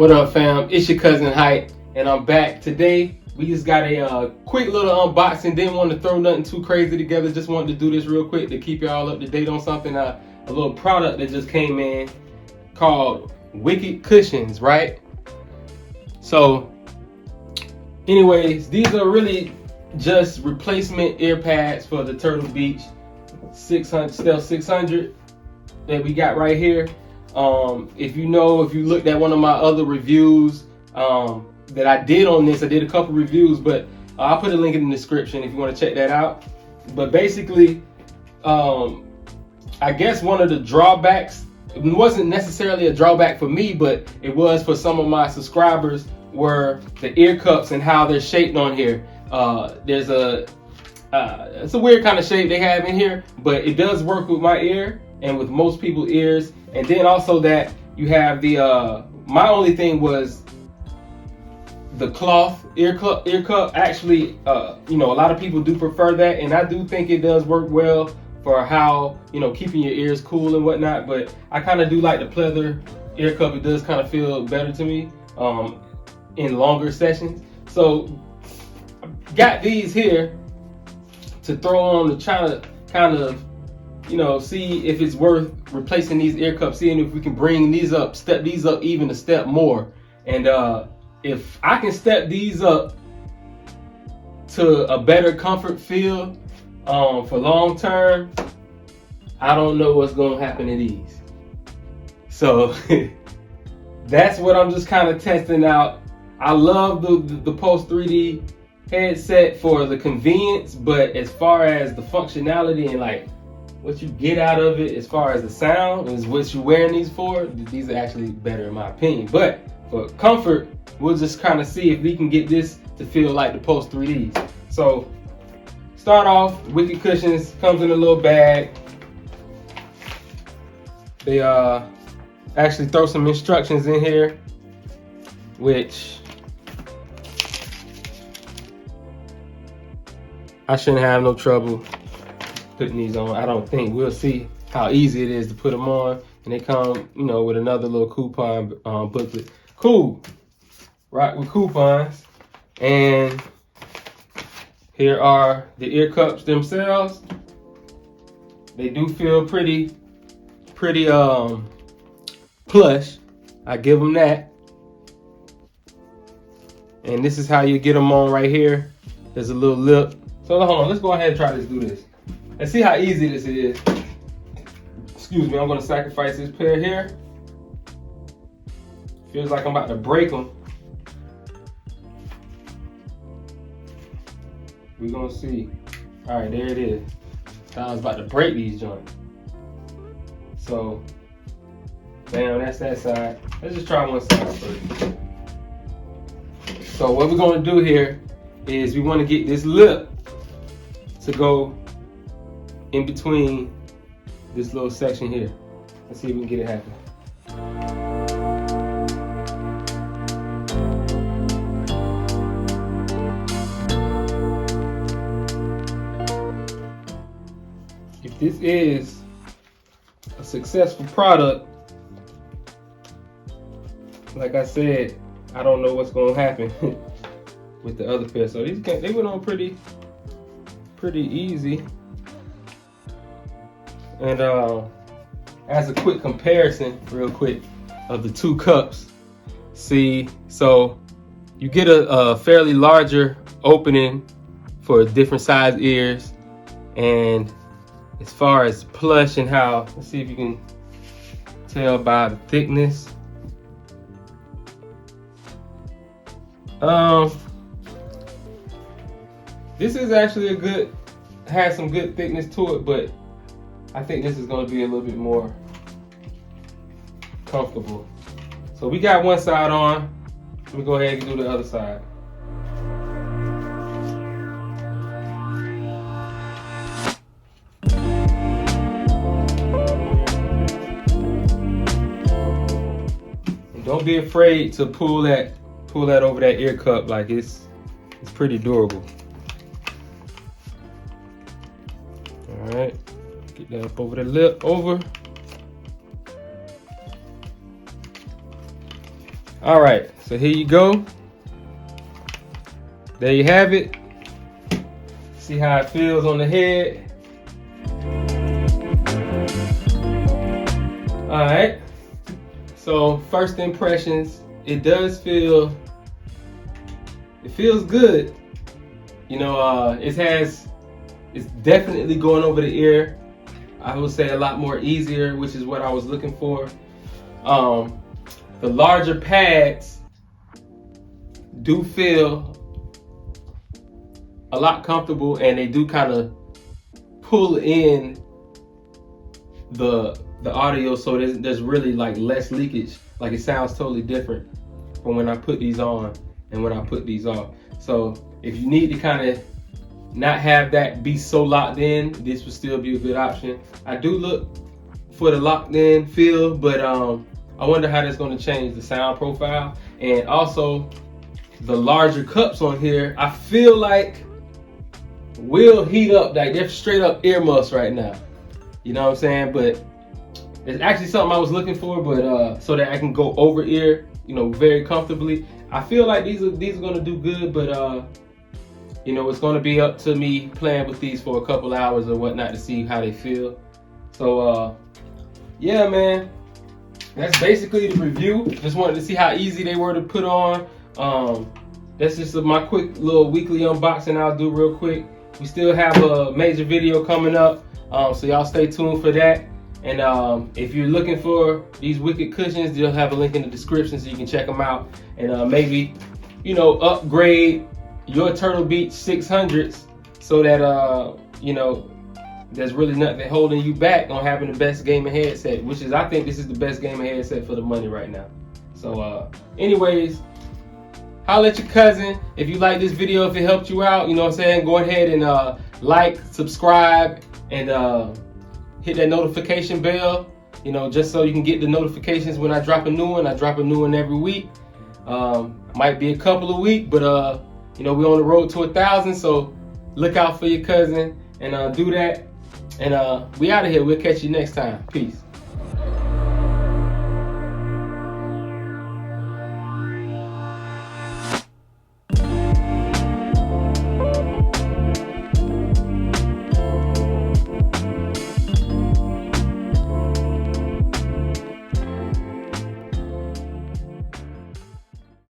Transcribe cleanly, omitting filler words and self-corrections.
What up, fam? It's your cousin Hype, and I'm back today. We just got a quick little unboxing. Didn't want to throw nothing too crazy together. Just wanted to do this real quick to keep y'all up to date on something. A little product that just came in called Wicked Cushions, right? So, anyways, these are really just replacement ear pads for the Turtle Beach 600 Stealth 600 that we got right here. If you looked at one of my other reviews that I did on this, I did a couple reviews, but I'll put a link in the description if you want to check that out. But basically, I guess one of the drawbacks, it wasn't necessarily a drawback for me, but it was for some of my subscribers, were the ear cups and how they're shaped on here. It's a weird kind of shape they have in here, but it does work with my ear and with most people's ears. And then also that you have the my only thing was the cloth ear cup. Actually, a lot of people do prefer that, and I do think it does work well for how, keeping your ears cool and whatnot. But I kind of do like the pleather ear cup. It does kind of feel better to me in longer sessions. So got these here to throw on to try to kind of see if it's worth replacing these ear cups, seeing if we can bring these up, step these up even a step more. And if I can step these up to a better comfort feel for long term, I don't know what's going to happen to these. So that's what I'm just kind of testing out. I love the Pulse 3D headset for the convenience, but as far as the functionality and like what you get out of it as far as the sound is what you're wearing these for, these are actually better in my opinion. But for comfort, we'll just kind of see if we can get this to feel like the Pulse 3Ds. So start off, Wicked Cushions comes in a little bag. They actually throw some instructions in here, which I shouldn't have no trouble putting these on. I don't think. We'll see how easy it is to put them on. And they come, with another little coupon booklet. Cool. Right, with coupons. And here are the ear cups themselves. They do feel pretty plush. I give them that. And this is how you get them on right here. There's a little lip. So hold on, let's go ahead and try to do this. Let's see how easy this is. Excuse me, I'm gonna sacrifice this pair here. Feels like I'm about to break them. We're gonna see. All right, there it is. I was about to break these joints. So, bam, that's that side. Let's just try one side first. So what we're gonna do here is we wanna get this lip to go in between this little section here. Let's see if we can get it happen. If this is a successful product, like I said, I don't know what's gonna happen with the other pair. So these they went on pretty easy. And as a quick comparison, real quick, of the two cups, see, so you get a fairly larger opening for different size ears. And as far as plush and how, let's see if you can tell by the thickness. This is actually has some good thickness to it, but I think this is going to be a little bit more comfortable. So we got one side on. Let me go ahead and do the other side. And don't be afraid to pull that over that ear cup. Like it's pretty durable. All right. Get that up over the lip, over. All right, so here you go. There you have it. See how it feels on the head. All right, so first impressions, it feels good. You know, it's definitely going over the ear. I would say a lot more easier, which is what I was looking for. The larger pads do feel a lot comfortable, and they do kind of pull in the audio, so there's really like less leakage. Like, it sounds totally different from when I put these on and when I put these off. So if you need to kind of not have that be so locked in, this would still be a good option. I do look for the locked in feel, but I wonder how that's going to change the sound profile. And also the larger cups on here, I feel like will heat up. Like, they're straight up earmuffs right now. You know what I'm saying? But it's actually something I was looking for, but so that I can go over ear, you know, very comfortably. I feel like these are going to do good, but you know, it's going to be up to me playing with these for a couple hours or whatnot to see how they feel. So yeah, man, that's basically the review. Just wanted to see how easy they were to put on. That's just my quick little weekly unboxing I'll do real quick. We still have a major video coming up, so y'all stay tuned for that. And if you're looking for these wicked cushions, they'll have a link in the description so you can check them out. And maybe, you know, upgrade your Turtle Beach 600s so that, you know, there's really nothing holding you back on having the best gaming headset, which is, I think this is the best gaming headset for the money right now. So anyways, holla at your cousin. If you like this video, if it helped you out, you know what I'm saying, go ahead and like, subscribe, and hit that notification bell, you know, just so you can get the notifications when I drop a new one. I drop a new one every week. Might be a couple of weeks, but you know, we're on the road to 1,000, so look out for your cousin and do that. And we out of here. We'll catch you next time. Peace.